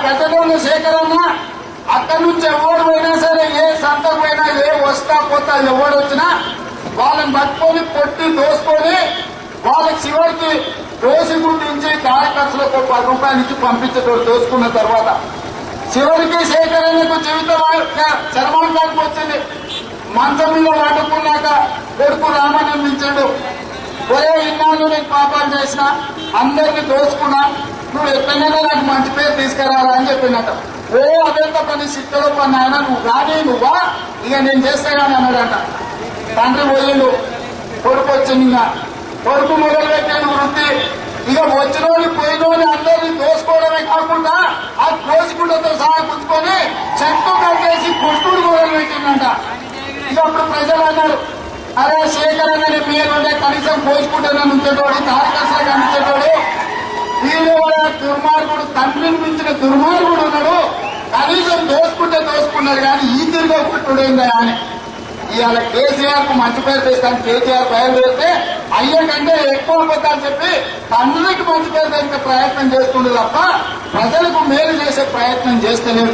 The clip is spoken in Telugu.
గతంలో ఉన్న శేఖరన్న అక్కడి నుంచి ఎవరు పోయినా సరే, ఏ సంతకు పోయినా, ఏ వస్తా పోతా ఎవరు వచ్చినా వాళ్ళని పట్టుకొని కొట్టి దోసుకొని వాళ్ళకి చివరికి దోసి గుర్తించి కార్యకర్తలకు 10 రూపాయలు ఇచ్చి పంపించేటోడు దోసుకున్న తర్వాత చివరికి శేఖరన్నకు జీవితం చర్మానికి వచ్చింది. మంచం మీద పట్టుకున్నాక కొడుకు రామని మించాడు. ఒరే ఇన్నాళ్ళు నేను పాపాలు చేసిన, అందరినీ దోసుకున్నా, నువ్వు ఎక్కడైనా నాకు మంచి పేరు తీసుకురారా అని చెప్పినట్ట. ఓ అదంతా పని సిద్ధలో పని ఆయన, నువ్వు కానీ నువ్వా ఇక నేను చేస్తానని అన్నాడంట. తండ్రి పోయిండు, కొడుకు వచ్చింది. ఇంకా కొడుకు మొదలు పెట్టాడు వృత్తి. ఇక వచ్చినోని పోయినోని అందరినీ దోసుకోవడమే కాకుండా ఆ దోసుకుంటతో సహా పుచ్చుకొని చెట్టు కట్టేసి కొట్టుడు మొదలు పెట్టిందంట. ఇక అప్పుడు ప్రజలు అన్నారు, అరే శేఖర్ అనే పేరుంటే కనీసం కోసుకుంటేనే ఉంచేటోడు, కార్యకర్తలకు అందించేటోడు, వీళ్ళు దుర్మార్గుడు, తండ్రిని మించిన దుర్మార్గుడు ఉన్నాడు, కనీసం దోసుకున్నారు కానీ ఈ తిరిగా కొట్టుడైందా అని ఇవాళ కేసీఆర్ కు మంచి పేరు తెస్తాను. కేసీఆర్ బయలుదేరితే అయ్య కంటే ఎక్కువ అబద్ధాలు చెప్పి తండ్రికి మంచి పేరు తెచ్చే ప్రయత్నం చేస్తుండే తప్ప ప్రజలకు మేలు చేసే ప్రయత్నం చేస్తలేదు.